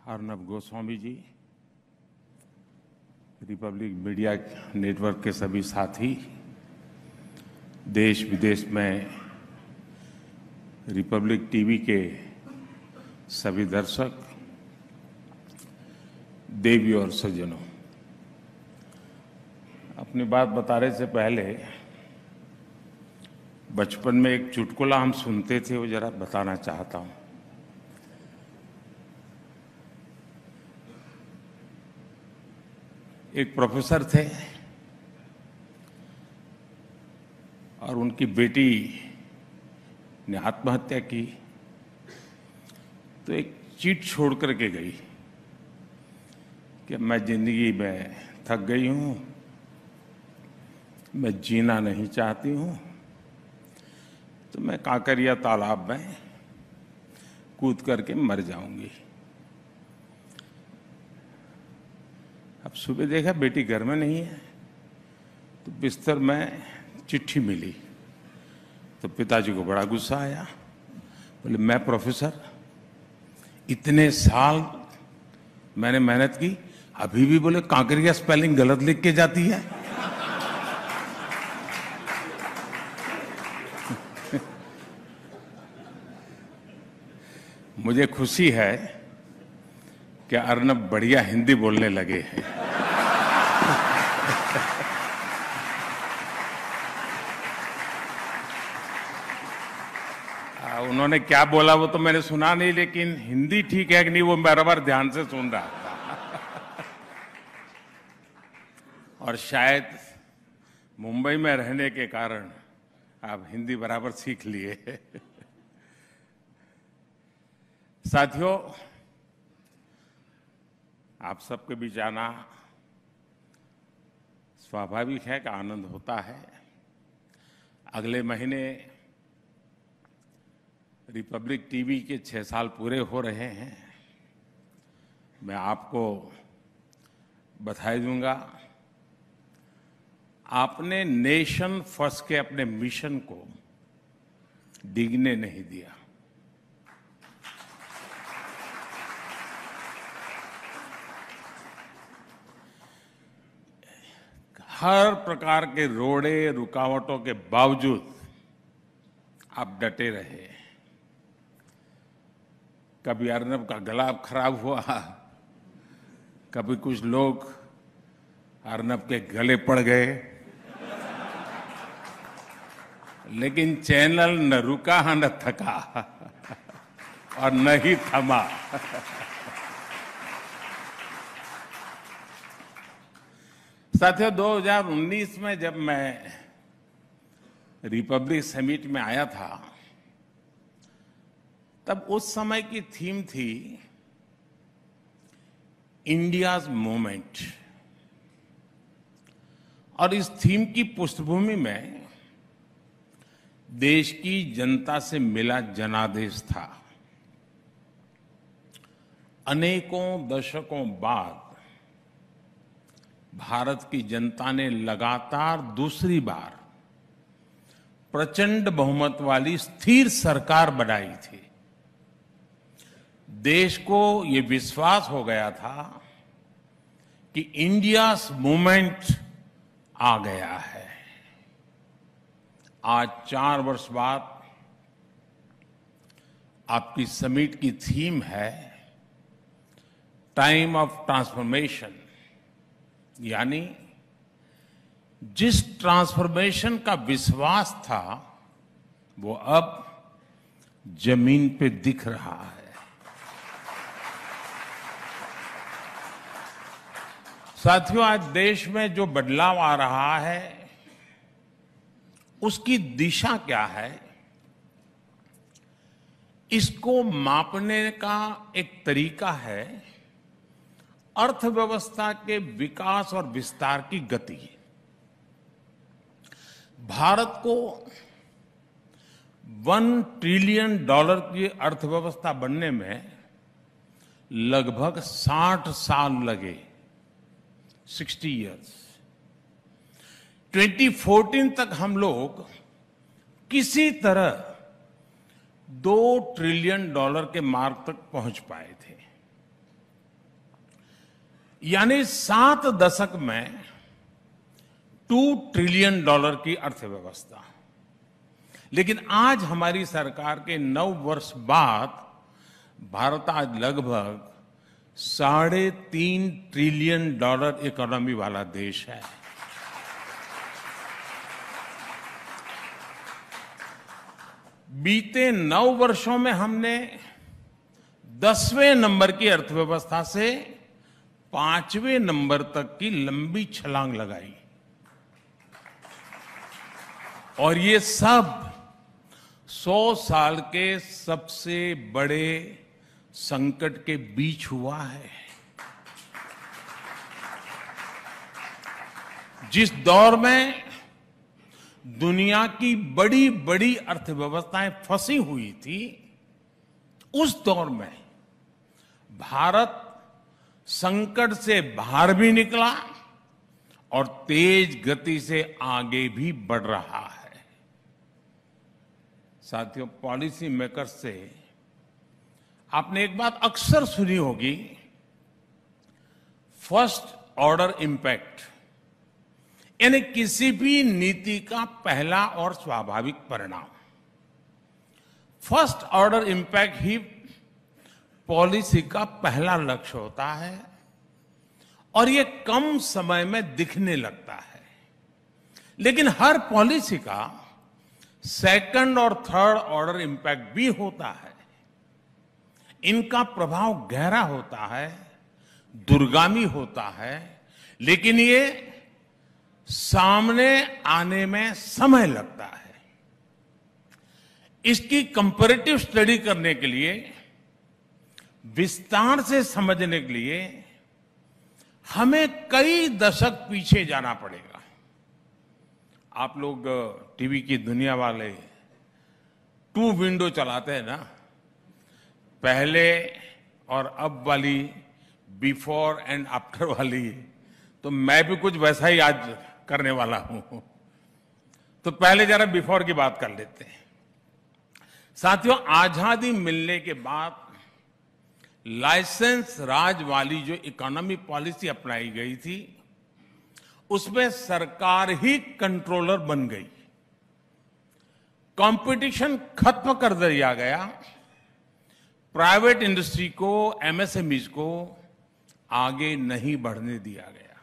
Arnab Goswami ji, Republic media network के सभी साथी, देश विदेश में रिपब्लिक टीवी के सभी दर्शक, देवी और सज्जनों, अपनी बात बताने से पहले बचपन में एक चुटकुला हम सुनते थे, वो जरा बताना चाहता हूं। एक प्रोफेसर थे और उनकी बेटी ने आत्महत्या की, तो एक चिट छोड़ करके गई कि मैं जिंदगी में थक गई हूं, मैं जीना नहीं चाहती हूं, तो मैं कांकरिया तालाब में कूद करके मर जाऊंगी। अब सुबह देखा बेटी घर में नहीं है, तो बिस्तर में चिट्ठी मिली, तो पिताजी को बड़ा गुस्सा आया। बोले, मैं प्रोफेसर, इतने साल मैंने मेहनत की, अभी भी बोले कांकरिया स्पेलिंग गलत लिख के जाती है। मुझे खुशी है कि अर्नब बढ़िया हिंदी बोलने लगे हैं। उन्होंने क्या बोला वो तो मैंने सुना नहीं, लेकिन हिंदी ठीक है कि नहीं वो बराबर ध्यान से सुन रहा था। और शायद मुंबई में रहने के कारण आप हिंदी बराबर सीख लिए। साथियों, आप सबके बीच आना स्वाभाविक है कि आनंद होता है। अगले महीने रिपब्लिक टीवी के 6 साल पूरे हो रहे हैं। मैं आपको बधाई दूंगा। आपने नेशन फर्स्ट के अपने मिशन को डिगने नहीं दिया। हर प्रकार के रोड़े रुकावटों के बावजूद आप डटे रहे। कभी अर्नब का गला खराब हुआ, कभी कुछ लोग अर्नब के गले पड़ गए, लेकिन चैनल न रुका न थका और न ही थमा। साथियों, 2019 में जब मैं रिपब्लिक समिट में आया था, तब उस समय की थीम थी इंडियाज मूवमेंट, और इस थीम की पृष्ठभूमि में देश की जनता से मिला जनादेश था। अनेकों दशकों बाद भारत की जनता ने लगातार दूसरी बार प्रचंड बहुमत वाली स्थिर सरकार बनाई थी। देश को ये विश्वास हो गया था कि इंडियाज मूवमेंट आ गया है। आज 4 वर्ष बाद आपकी समिट की थीम है टाइम ऑफ ट्रांसफॉर्मेशन, यानी जिस ट्रांसफॉर्मेशन का विश्वास था वो अब जमीन पे दिख रहा है। साथियों, आज देश में जो बदलाव आ रहा है उसकी दिशा क्या है, इसको मापने का एक तरीका है अर्थव्यवस्था के विकास और विस्तार की गति। भारत को $1 ट्रिलियन की अर्थव्यवस्था बनने में लगभग 60 साल लगे, 60 इयर्स। 2014 तक हम लोग किसी तरह $2 ट्रिलियन के मार्क तक पहुंच पाए थे। यानी 7 दशक में $2 ट्रिलियन की अर्थव्यवस्था। लेकिन आज हमारी सरकार के 9 वर्ष बाद भारत आज लगभग $3.5 ट्रिलियन इकोनॉमी वाला देश है। बीते 9 वर्षों में हमने 10वें नंबर की अर्थव्यवस्था से 5वें नंबर तक की लंबी छलांग लगाई, और ये सब 100 साल के सबसे बड़े संकट के बीच हुआ है। जिस दौर में दुनिया की बड़ी बड़ी अर्थव्यवस्थाएं फंसी हुई थी, उस दौर में भारत संकट से बाहर भी निकला और तेज गति से आगे भी बढ़ रहा है। साथियों, पॉलिसी मेकर्स से आपने एक बात अक्सर सुनी होगी, फर्स्ट ऑर्डर इंपैक्ट, यानी किसी भी नीति का पहला और स्वाभाविक परिणाम। फर्स्ट ऑर्डर इंपैक्ट ही पॉलिसी का पहला लक्ष्य होता है, और ये कम समय में दिखने लगता है। लेकिन हर पॉलिसी का सेकंड और थर्ड ऑर्डर इंपैक्ट भी होता है। इनका प्रभाव गहरा होता है, दूरगामी होता है, लेकिन ये सामने आने में समय लगता है। इसकी कंपैरेटिव स्टडी करने के लिए, विस्तार से समझने के लिए हमें कई दशक पीछे जाना पड़ेगा। आप लोग टीवी की दुनिया वाले 2 विंडो चलाते हैं ना, पहले और अब वाली, बिफोर एंड आफ्टर वाली, तो मैं भी कुछ वैसा ही आज करने वाला हूं। तो पहले जरा बिफोर की बात कर लेते हैं। साथियों, आजादी मिलने के बाद लाइसेंस राज वाली जो इकोनॉमी पॉलिसी अपनाई गई थी, उसमें सरकार ही कंट्रोलर बन गई। कंपटीशन खत्म कर दिया गया। प्राइवेट इंडस्ट्री को, एमएसएमईज को आगे नहीं बढ़ने दिया गया।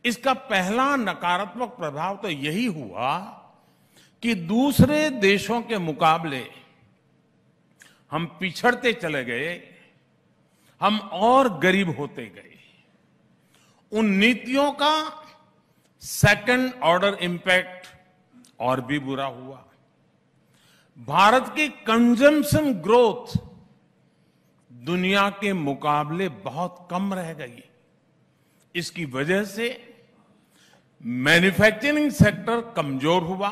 इसका पहला नकारात्मक प्रभाव तो यही हुआ कि दूसरे देशों के मुकाबले हम पिछड़ते चले गए, हम और गरीब होते गए। उन नीतियों का सेकंड ऑर्डर इंपैक्ट और भी बुरा हुआ। भारत की कंजम्पशन ग्रोथ दुनिया के मुकाबले बहुत कम रह गई। इसकी वजह से मैन्युफैक्चरिंग सेक्टर कमजोर हुआ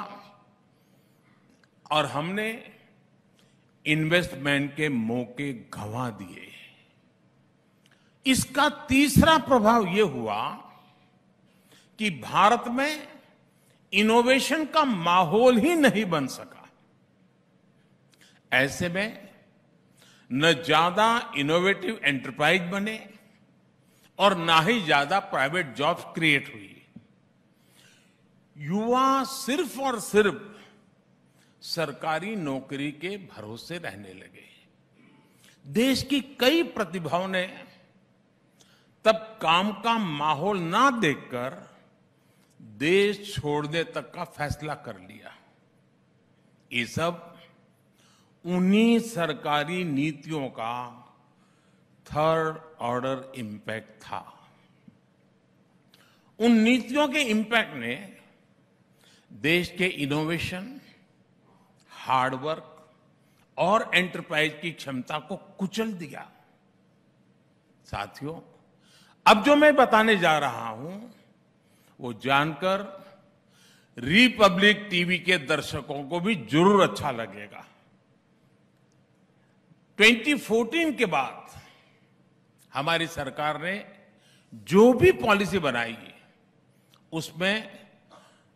और हमने इन्वेस्टमेंट के मौके गंवा दिए। इसका तीसरा प्रभाव यह हुआ कि भारत में इनोवेशन का माहौल ही नहीं बन सका। ऐसे में न ज्यादा इनोवेटिव एंटरप्राइज बने और ना ही ज्यादा प्राइवेट जॉब्स क्रिएट हुई। युवा सिर्फ और सिर्फ सरकारी नौकरी के भरोसे रहने लगे। देश की कई प्रतिभाओं ने तब काम का माहौल ना देखकर देश छोड़ने तक का फैसला कर लिया। ये सब उन्हीं सरकारी नीतियों का थर्ड ऑर्डर इंपैक्ट था। उन नीतियों के इंपैक्ट ने देश के इनोवेशन, हार्डवर्क और एंटरप्राइज की क्षमता को कुचल दिया। साथियों, अब जो मैं बताने जा रहा हूं वो जानकर रिपब्लिक टीवी के दर्शकों को भी जरूर अच्छा लगेगा। 2014 के बाद हमारी सरकार ने जो भी पॉलिसी बनाई उसमें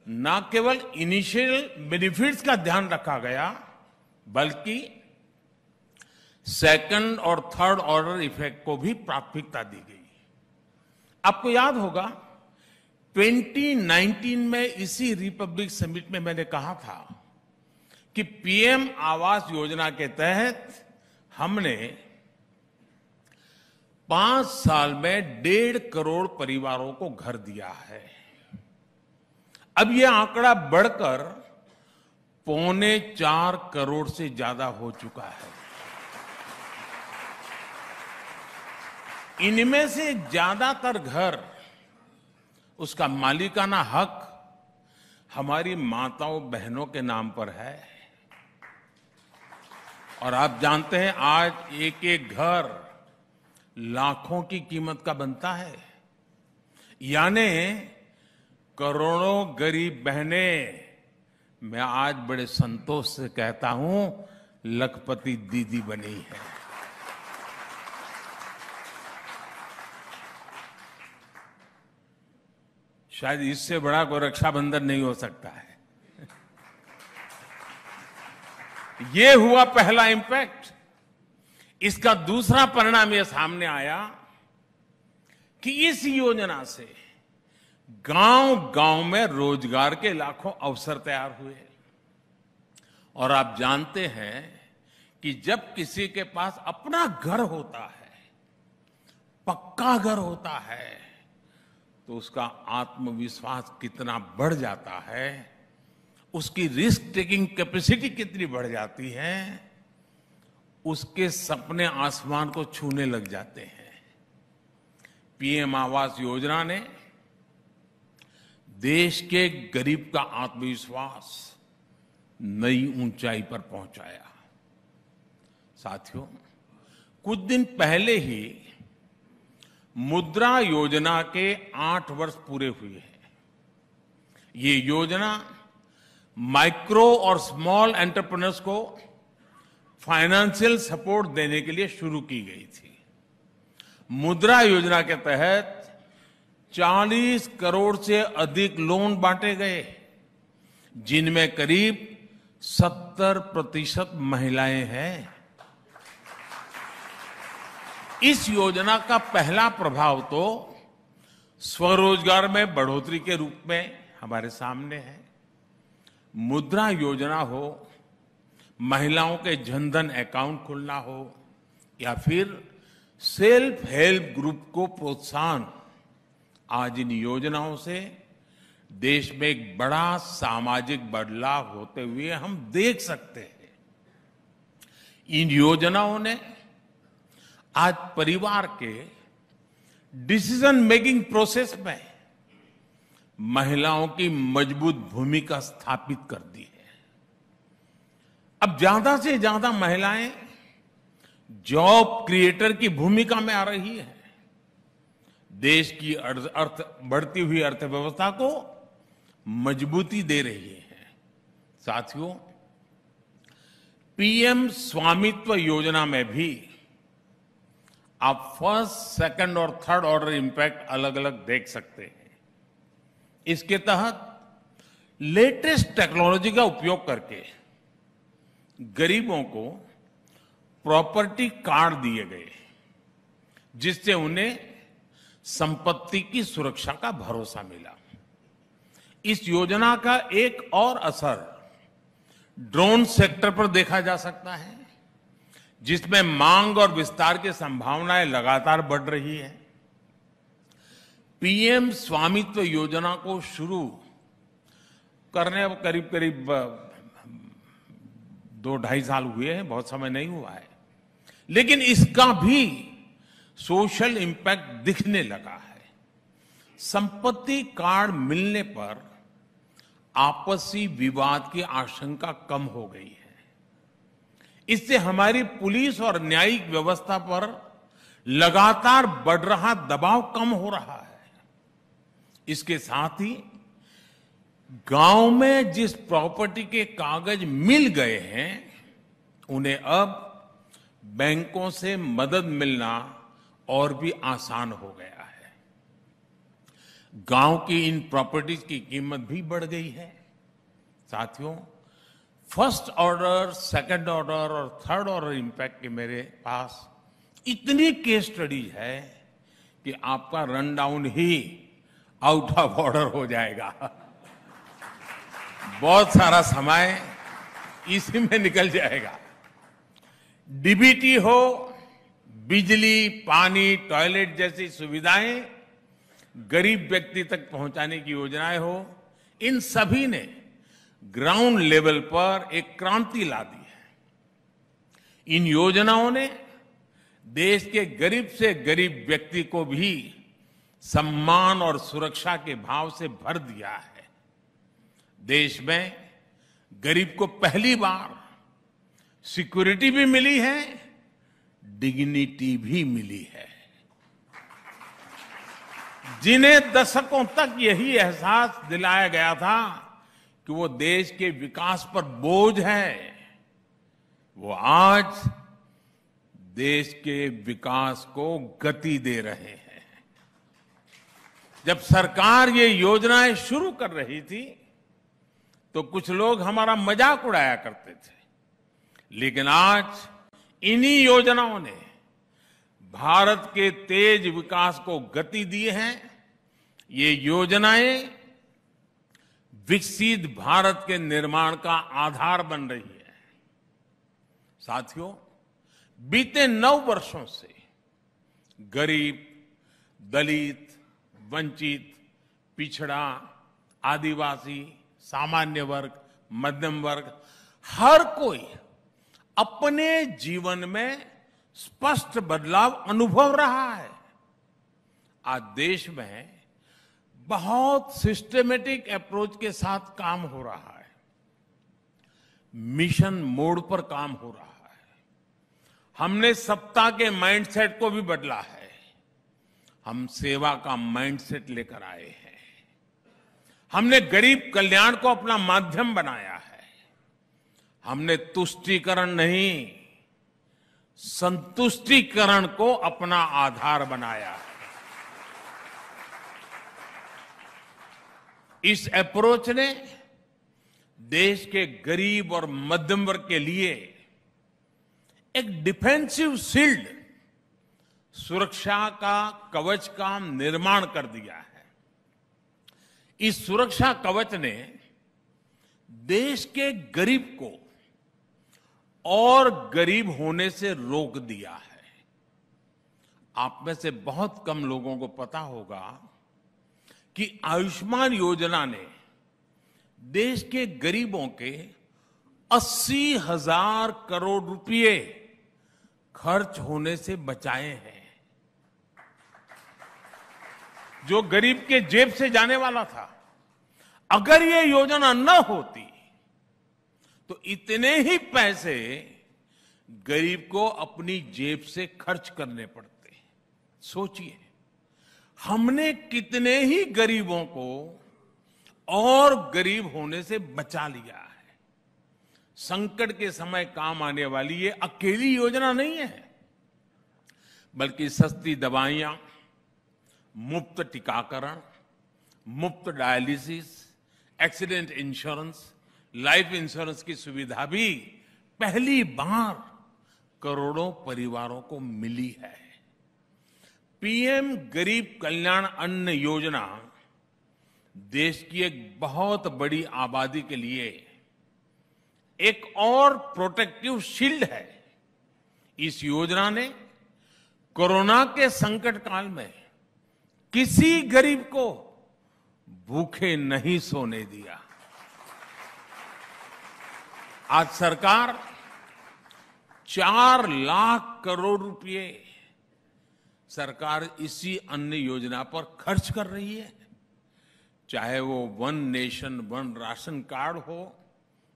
न केवल इनिशियल बेनिफिट्स का ध्यान रखा गया, बल्कि सेकंड और थर्ड ऑर्डर इफेक्ट को भी प्राथमिकता दी गई। आपको याद होगा 2019 में इसी रिपब्लिक समिट में मैंने कहा था कि पीएम आवास योजना के तहत हमने 5 साल में 1.5 करोड़ परिवारों को घर दिया है। अब यह आंकड़ा बढ़कर 3.25 करोड़ से ज्यादा हो चुका है। इनमें से ज्यादातर घर, उसका मालिकाना हक हमारी माताओं बहनों के नाम पर है। और आप जानते हैं आज एक एक घर लाखों की कीमत का बनता है, यानी करोड़ों गरीब बहनें, मैं आज बड़े संतोष से कहता हूं, लखपति दीदी बनी है। शायद इससे बड़ा कोई रक्षाबंधन नहीं हो सकता है। ये हुआ पहला इंपैक्ट। इसका दूसरा परिणाम यह सामने आया कि इस योजना से गांव-गांव में रोजगार के लाखों अवसर तैयार हुए। और आप जानते हैं कि जब किसी के पास अपना घर होता है, पक्का घर होता है, तो उसका आत्मविश्वास कितना बढ़ जाता है, उसकी रिस्क टेकिंग कैपेसिटी कितनी बढ़ जाती है, उसके सपने आसमान को छूने लग जाते हैं। पीएम आवास योजना ने देश के गरीब का आत्मविश्वास नई ऊंचाई पर पहुंचाया। साथियों, कुछ दिन पहले ही मुद्रा योजना के 8 वर्ष पूरे हुए हैं। ये योजना माइक्रो और स्मॉल एंटरप्रेन्योर्स को फाइनेंशियल सपोर्ट देने के लिए शुरू की गई थी। मुद्रा योजना के तहत 40 करोड़ से अधिक लोन बांटे गए, जिनमें करीब 70% महिलाएं हैं। इस योजना का पहला प्रभाव तो स्वरोजगार में बढ़ोतरी के रूप में हमारे सामने है। मुद्रा योजना हो, महिलाओं के जनधन अकाउंट खुलना हो, या फिर सेल्फ हेल्प ग्रुप को प्रोत्साहन, आज इन योजनाओं से देश में एक बड़ा सामाजिक बदलाव होते हुए हम देख सकते हैं। इन योजनाओं ने आज परिवार के डिसीजन मेकिंग प्रोसेस में महिलाओं की मजबूत भूमिका स्थापित कर दी है। अब ज्यादा से ज्यादा महिलाएं जॉब क्रिएटर की भूमिका में आ रही है। देश की बढ़ती हुई अर्थव्यवस्था को मजबूती दे रही है। साथियों, पीएम स्वामित्व योजना में भी आप फर्स्ट, सेकंड और थर्ड ऑर्डर इंपैक्ट अलग अलग देख सकते हैं। इसके तहत लेटेस्ट टेक्नोलॉजी का उपयोग करके गरीबों को प्रॉपर्टी कार्ड दिए गए, जिससे उन्हें संपत्ति की सुरक्षा का भरोसा मिला। इस योजना का एक और असर ड्रोन सेक्टर पर देखा जा सकता है, जिसमें मांग और विस्तार की संभावनाएं लगातार बढ़ रही है। पीएम स्वामित्व योजना को शुरू करने करीब करीब 2-2.5 साल हुए हैं, बहुत समय नहीं हुआ है, लेकिन इसका भी सोशल इंपैक्ट दिखने लगा है। संपत्ति कार्ड मिलने पर आपसी विवाद की आशंका कम हो गई है। इससे हमारी पुलिस और न्यायिक व्यवस्था पर लगातार बढ़ रहा दबाव कम हो रहा है। इसके साथ ही गांव में जिस प्रॉपर्टी के कागज मिल गए हैं, उन्हें अब बैंकों से मदद मिलना और भी आसान हो गया है। गांव की इन प्रॉपर्टीज की कीमत भी बढ़ गई है। साथियों, फर्स्ट ऑर्डर, सेकंड ऑर्डर और थर्ड ऑर्डर इंपैक्ट के मेरे पास इतनी केस स्टडीज है कि आपका run down he out of order हो जाएगा। बहुत सारा समय इसी में निकल जाएगा। डीबीटी हो, बिजली, पानी, टॉयलेट जैसी सुविधाएं गरीब व्यक्ति तक पहुंचाने की योजनाएं हो, इन सभी ने ग्राउंड लेवल पर एक क्रांति ला दी है। इन योजनाओं ने देश के गरीब से गरीब व्यक्ति को भी सम्मान और सुरक्षा के भाव से भर दिया है। देश में गरीब को पहली बार सिक्योरिटी भी मिली है, डिग्निटी भी मिली है। जिन्हें दशकों तक यही एहसास दिलाया गया था कि वो देश के विकास पर बोझ है, वो आज देश के विकास को गति दे रहे हैं। जब सरकार ये योजनाएं शुरू कर रही थी तो कुछ लोग हमारा मजाक उड़ाया करते थे, लेकिन आज इन्हीं योजनाओं ने भारत के तेज विकास को गति दी है। ये योजनाएं विकसित भारत के निर्माण का आधार बन रही है। साथियों, बीते 9 वर्षों से गरीब, दलित, वंचित, पिछड़ा, आदिवासी, सामान्य वर्ग, मध्यम वर्ग, हर कोई अपने जीवन में स्पष्ट बदलाव अनुभव रहा है। आज देश में बहुत सिस्टमेटिक अप्रोच के साथ काम हो रहा है। मिशन मोड पर काम हो रहा है। हमने सत्ता के माइंडसेट को भी बदला है। हम सेवा का माइंडसेट लेकर आए हैं। हमने गरीब कल्याण को अपना माध्यम बनाया है। हमने तुष्टीकरण नहीं, संतुष्टीकरण को अपना आधार बनाया है। इस अप्रोच ने देश के गरीब और मध्यम वर्ग के लिए एक डिफेंसिव शील्ड, सुरक्षा का कवच का निर्माण कर दिया है। इस सुरक्षा कवच ने देश के गरीब को और गरीब होने से रोक दिया है। आप में से बहुत कम लोगों को पता होगा कि आयुष्मान योजना ने देश के गरीबों के 80,000 करोड़ रुपए खर्च होने से बचाए हैं। जो गरीब के जेब से जाने वाला था, अगर ये योजना न होती तो इतने ही पैसे गरीब को अपनी जेब से खर्च करने पड़ते। सोचिए, हमने कितने ही गरीबों को और गरीब होने से बचा लिया है। संकट के समय काम आने वाली ये अकेली योजना नहीं है, बल्कि सस्ती दवाइयां, मुफ्त टीकाकरण, मुफ्त dialysis, accident insurance, life insurance की सुविधा भी पहली बार करोड़ों परिवारों को मिली है। पीएम गरीब कल्याण अन्न योजना देश की एक बहुत बड़ी आबादी के लिए एक और प्रोटेक्टिव शील्ड है। इस योजना ने कोरोना के संकट काल में किसी गरीब को भूखे नहीं सोने दिया। आज सरकार 4 लाख करोड़ रुपए सरकार इसी अन्न योजना पर खर्च कर रही है। चाहे वो one nation one ration card हो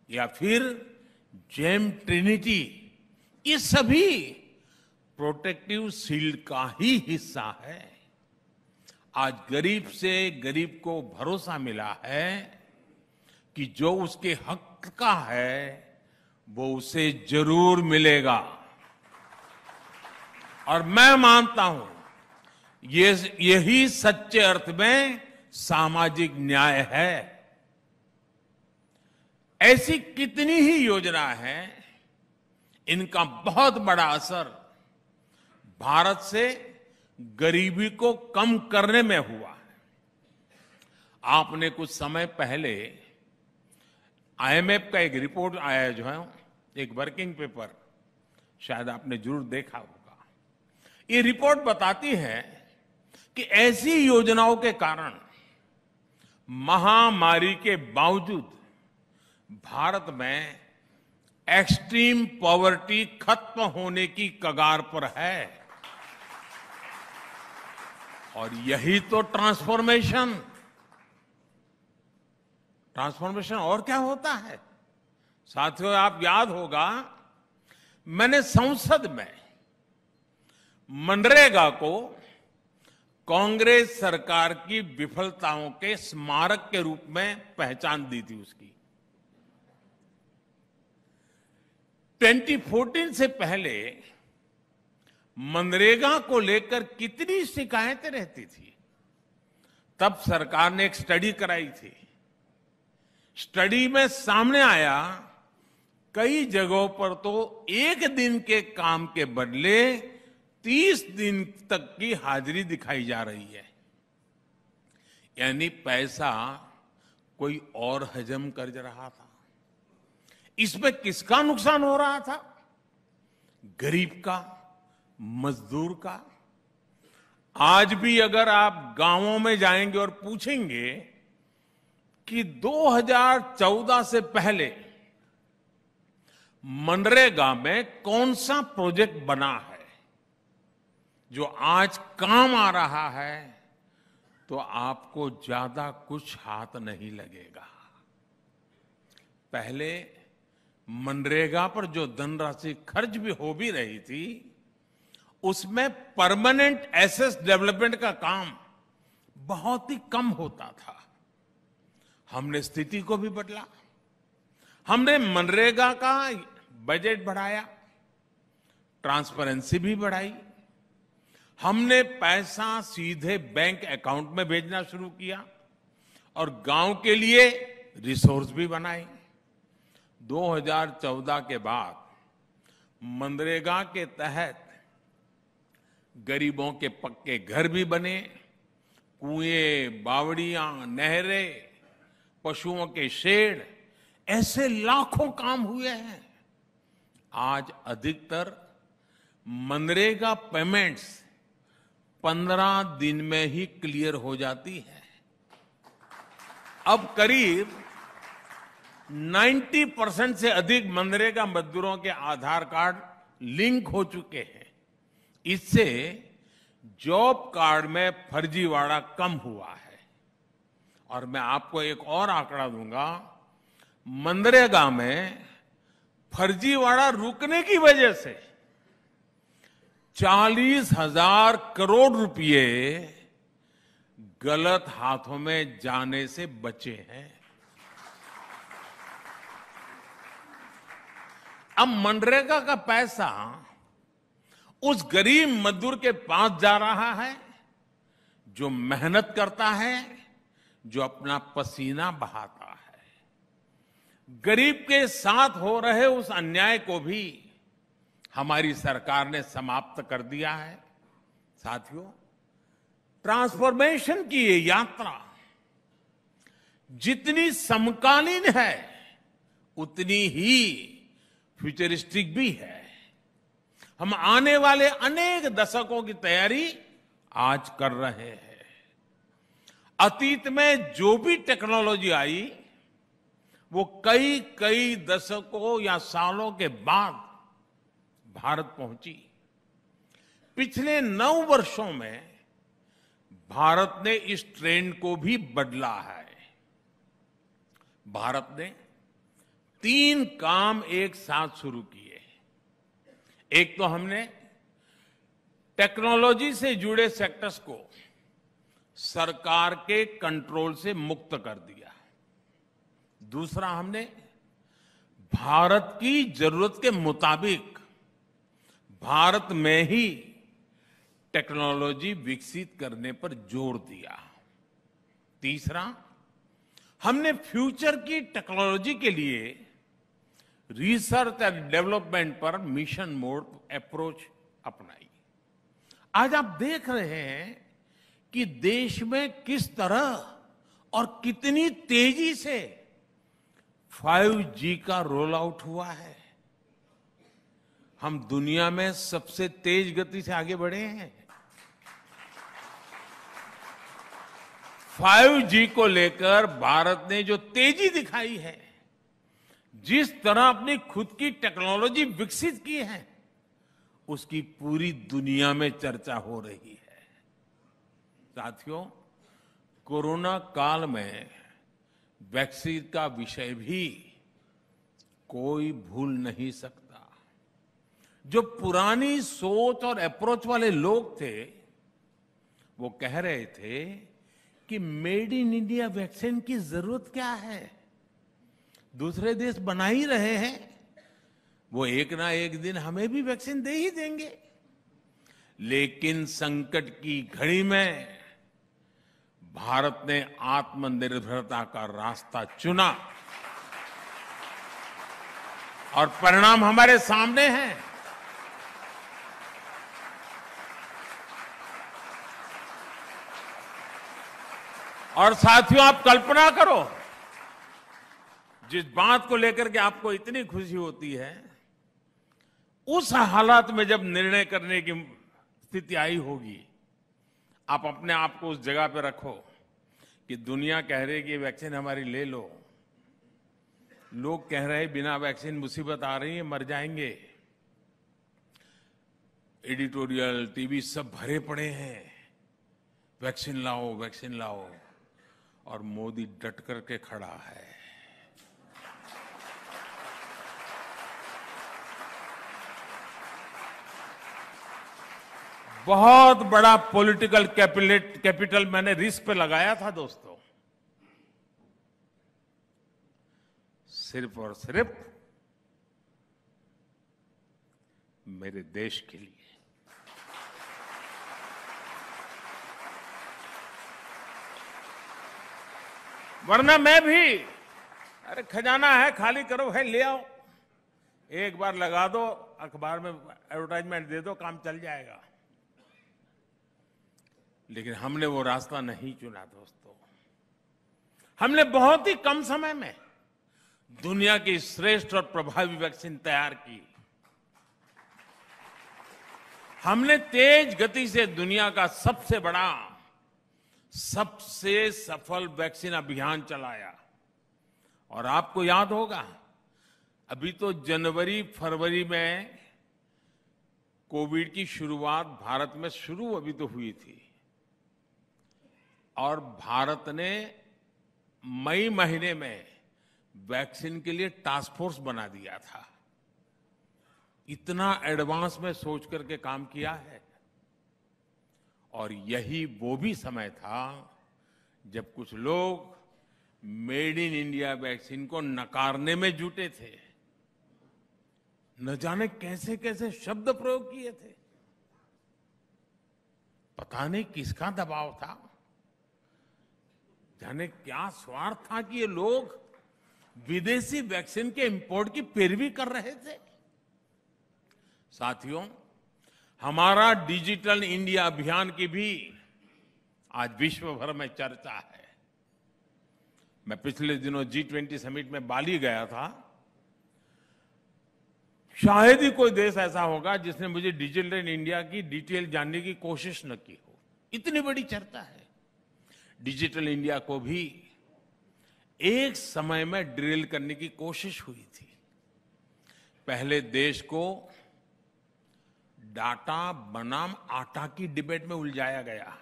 या फिर जेम ट्रिनिटी, ये सभी प्रोटेक्टिव शील्ड का ही हिस्सा है। आज गरीब से गरीब को भरोसा मिला है कि जो उसके हक का है वो उसे जरूर मिलेगा। और मैं मानता हूं यही सच्चे अर्थ में सामाजिक न्याय है। ऐसी कितनी ही योजना है, इनका बहुत बड़ा असर भारत से गरीबी को कम करने में हुआ है। आपने कुछ समय पहले आईएमएफ का एक रिपोर्ट आया जो है, एक वर्किंग पेपर, शायद आपने जरूर देखा होगा। ये रिपोर्ट बताती है कि ऐसी योजनाओं के कारण महामारी के बावजूद भारत में एक्सट्रीम पॉवर्टी खत्म होने की कगार पर है। और यही तो ट्रांसफॉर्मेशन और क्या होता है साथियों? आप याद होगा, मैंने संसद में मनरेगा को कांग्रेस सरकार की विफलताओं के स्मारक के रूप में पहचान दी थी उसकी। 2014 से पहले मनरेगा को लेकर कितनी शिकायतें रहती थी। तब सरकार ने एक स्टडी कराई थी। स्टडी में सामने आया, कई जगहों पर तो एक दिन के काम के बदले 30 दिन तक की हाजिरी दिखाई जा रही है। यानी पैसा कोई और हजम कर रहा था। इसमें किसका नुकसान हो रहा था? गरीब का, मजदूर का। आज भी अगर आप गांवों में जाएंगे और पूछेंगे कि 2014 से पहले मनरेगा में कौन सा प्रोजेक्ट बना है जो आज काम आ रहा है, तो आपको ज्यादा कुछ हाथ नहीं लगेगा। पहले मनरेगा पर जो धनराशि खर्च भी हो भी रही थी, उसमें परमानेंट एसेट डेवलपमेंट का काम बहुत ही कम होता था। हमने स्थिति को भी बदला। हमने मनरेगा का बजट बढ़ाया, ट्रांसपेरेंसी भी बढ़ाई। हमने पैसा सीधे बैंक अकाउंट में भेजना शुरू किया और गांव के लिए रिसोर्स भी बनाए। 2014 के बाद मनरेगा के तहत गरीबों के पक्के घर भी बने, कुएं, बावड़ियां, नहरें, पशुओं के शेड, ऐसे लाखों काम हुए हैं। आज अधिकतर मनरेगा पेमेंट्स 15 दिन में ही क्लियर हो जाती है। अब करीब 90% से अधिक मनरेगा मजदूरों के आधार कार्ड लिंक हो चुके हैं। इससे जॉब कार्ड में फर्जीवाड़ा कम हुआ है। और मैं आपको एक और आंकड़ा दूंगा, मनरेगा में फर्जीवाड़ा रुकने की वजह से 40,000 करोड़ रुपए गलत हाथों में जाने से बचे हैं। अब मनरेगा का पैसा उस गरीब मजदूर के पास जा रहा है जो मेहनत करता है, जो अपना पसीना बहाता है। गरीब के साथ हो रहे उस अन्याय को भी हमारी सरकार ने समाप्त कर दिया है। साथियों, ट्रांसफॉर्मेशन की ये यात्रा जितनी समकालीन है, उतनी ही फ्यूचरिस्टिक भी है। हम आने वाले अनेक दशकों की तैयारी आज कर रहे हैं। अतीत में जो भी टेक्नोलॉजी आई, वो कई दशकों या सालों के बाद भारत पहुंची। पिछले 9 वर्षों में भारत ने इस ट्रेंड को भी बदला है। भारत ने 3 काम एक साथ शुरू किए। एक तो हमने टेक्नोलॉजी से जुड़े सेक्टर्स को सरकार के कंट्रोल से मुक्त कर दिया। दूसरा, हमने भारत की जरूरत के मुताबिक भारत में ही टेक्नोलॉजी विकसित करने पर जोर दिया। तीसरा, हमने फ्यूचर की टेक्नोलॉजी के लिए रिसर्च एंड डेवलपमेंट पर मिशन मोड अप्रोच अपनाई। आज आप देख रहे हैं कि देश में किस तरह और कितनी तेजी से 5G का रोल आउट हुआ है। हम दुनिया में सबसे तेज गति से आगे बढ़े हैं। 5G को लेकर भारत ने जो तेजी दिखाई है, जिस तरह अपनी खुद की टेक्नोलॉजी विकसित की है, उसकी पूरी दुनिया में चर्चा हो रही है। साथियों, कोरोना काल में वैक्सीन का विषय भी कोई भूल नहीं सकता। जो पुरानी सोच और अप्रोच वाले लोग थे, वो कह रहे थे कि मेड इन इंडिया वैक्सीन की जरूरत क्या है, दूसरे देश बना ही रहे हैं, वो एक ना एक दिन हमें भी वैक्सीन दे ही देंगे। लेकिन संकट की घड़ी में भारत ने आत्मनिर्भरता का रास्ता चुना और परिणाम हमारे सामने हैं। और साथियों, आप कल्पना करो, जिस बात को लेकर के आपको इतनी खुशी होती है, उस हालात में जब निर्णय करने की स्थिति आई होगी, आप अपने आप को उस जगह पे रखो कि दुनिया कह रही है कि वैक्सीन हमारी ले लो, लोग कह रहे हैं बिना वैक्सीन मुसीबत आ रही है, मर जाएंगे, एडिटोरियल टीवी सब भरे पड़े हैं, वैक्सीन लाओ वैक्सीन लाओ, और मोदी डट करके खड़ा है। बहुत बड़ा पॉलिटिकल कैपिटल मैंने रिस्क पे लगाया था दोस्तों, सिर्फ और सिर्फ मेरे देश के लिए। वरना मैं भी, अरे खजाना है, खाली करो, है ले आओ, एक बार लगा दो, अखबार में एडवर्टाइजमेंट दे दो, काम चल जाएगा। लेकिन हमने वो रास्ता नहीं चुना दोस्तों। हमने बहुत ही कम समय में दुनिया की श्रेष्ठ और प्रभावी वैक्सीन तैयार की। हमने तेज गति से दुनिया का सबसे बड़ा, सबसे सफल वैक्सीन अभियान चलाया। और आपको याद होगा, अभी तो जनवरी फरवरी में कोविड की शुरुआत भारत में शुरू अभी तो हुई थी, और भारत ने मई महीने में वैक्सीन के लिए टास्क फोर्स बना दिया था। इतना एडवांस में सोच करके काम किया है। और यही वो भी समय था जब कुछ लोग मेड इन इंडिया वैक्सीन को नकारने में जुटे थे। न जाने कैसे कैसे शब्द प्रयोग किए थे, पता नहीं किसका दबाव था, जाने क्या स्वार्थ था कि ये लोग विदेशी वैक्सीन के इंपोर्ट की पैरवी कर रहे थे। साथियों, हमारा डिजिटल इंडिया अभियान की भी आज विश्व भर में चर्चा है। मैं पिछले दिनों G20 समिट में बाली गया था। शायद ही कोई देश ऐसा होगा जिसने मुझे डिजिटल इंडिया की डिटेल जानने की कोशिश न की हो, इतनी बड़ी चर्चा है। डिजिटल इंडिया को भी एक समय में ड्रिल करने की कोशिश हुई थी। पहले देश को डाटा बनाम आटा की डिबेट में उलझाया गया,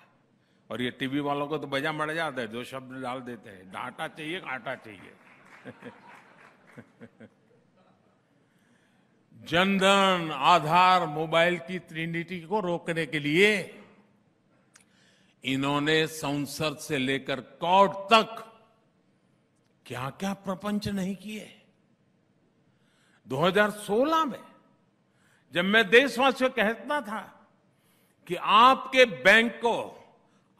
और ये टीवी वालों को तो बजा मर जाता है, दो शब्द डाल देते हैं, डाटा चाहिए आटा चाहिए। जनधन, आधार, मोबाइल की ट्रिनिटी को रोकने के लिए इन्होंने संसद से लेकर कोर्ट तक क्या क्या प्रपंच नहीं किए। 2016 में जब मैं देशवासियों को कहता था कि आपके बैंक को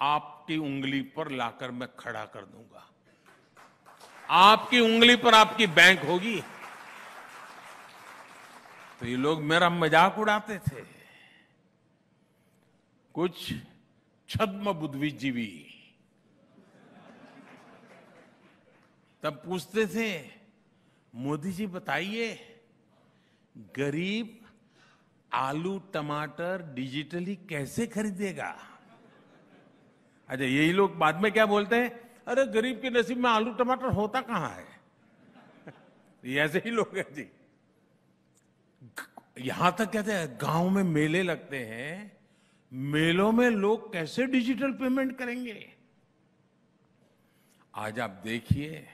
आपकी उंगली पर लाकर मैं खड़ा कर दूंगा, आपकी उंगली पर आपकी बैंक होगी, तो ये लोग मेरा मजाक उड़ाते थे। कुछ छद्म बुद्धिजीवी तब पूछते थे, मोदी जी बताइए, गरीब आलू टमाटर डिजिटली कैसे खरीदेगा? अच्छा, यही लोग बाद में क्या बोलते हैं, अरे गरीब के नसीब में आलू टमाटर होता कहां है। ये ऐसे ही लोग हैं जी। यहां तक कहते हैं गांव में मेले लगते हैं, मेलों में लोग कैसे डिजिटल पेमेंट करेंगे? आज आप देखिए,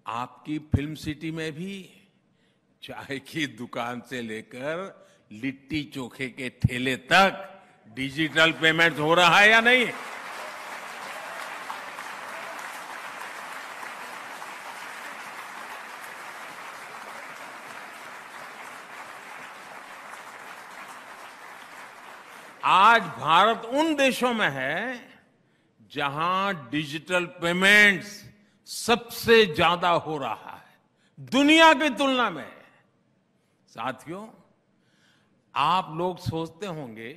आपकी फिल्म सिटी में भी चाय की दुकान से लेकर लिट्टी चोखे के ठेले तक डिजिटल पेमेंट हो रहा है या नहीं? आज भारत उन देशों में है जहां डिजिटल पेमेंट्स सबसे ज्यादा हो रहा है दुनिया की तुलना में। साथियों, आप लोग सोचते होंगे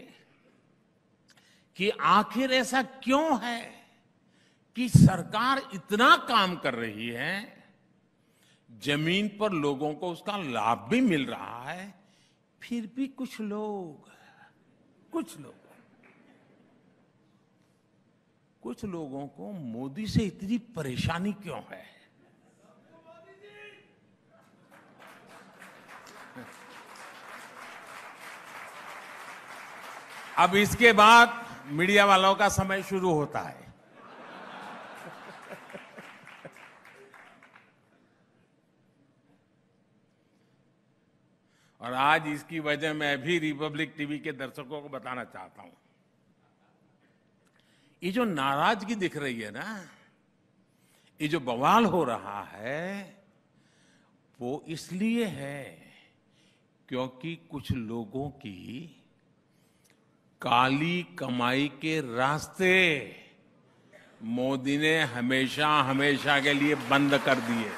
कि आखिर ऐसा क्यों है कि सरकार इतना काम कर रही है, जमीन पर लोगों को उसका लाभ भी मिल रहा है, फिर भी कुछ लोगों को मोदी से इतनी परेशानी क्यों है? अब इसके बाद मीडिया वालों का समय शुरू होता है। और आज इसकी वजह मैं भी रिपब्लिक टीवी के दर्शकों को बताना चाहता हूं। ये जो नाराजगी दिख रही है ना, ये जो बवाल हो रहा है, वो इसलिए है क्योंकि कुछ लोगों की काली कमाई के रास्ते मोदी ने हमेशा हमेशा के लिए बंद कर दिए।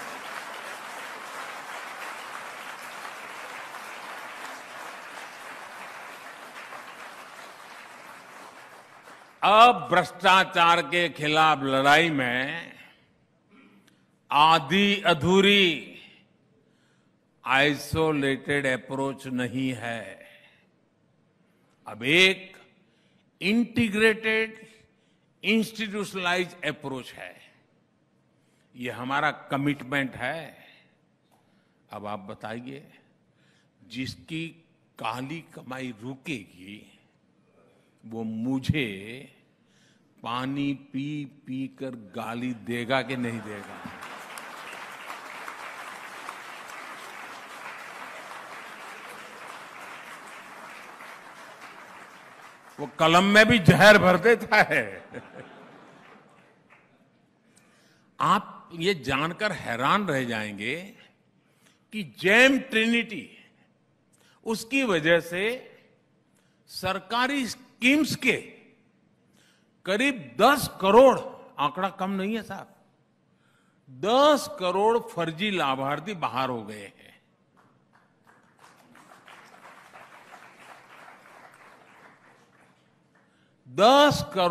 अब भ्रष्टाचार के खिलाफ लड़ाई में आधी अधूरी आइसोलेटेड अप्रोच नहीं है, अब एक इंटीग्रेटेड इंस्टीट्यूशनलाइज अप्रोच है। ये हमारा कमिटमेंट है। अब आप बताइए, जिसकी काली कमाई रुकेगी वो मुझे पानी पी पी कर गाली देगा कि नहीं देगा? वो कलम में भी जहर भर देता है। आप ये जानकर हैरान रह जाएंगे कि जेम ट्रिनिटी, उसकी वजह से सरकारी स्कीम्स के करीब 10 करोड़, आंकड़ा कम नहीं है साहब, 10 करोड़ फर्जी लाभार्थी बाहर हो गए हैं। 10 करोड़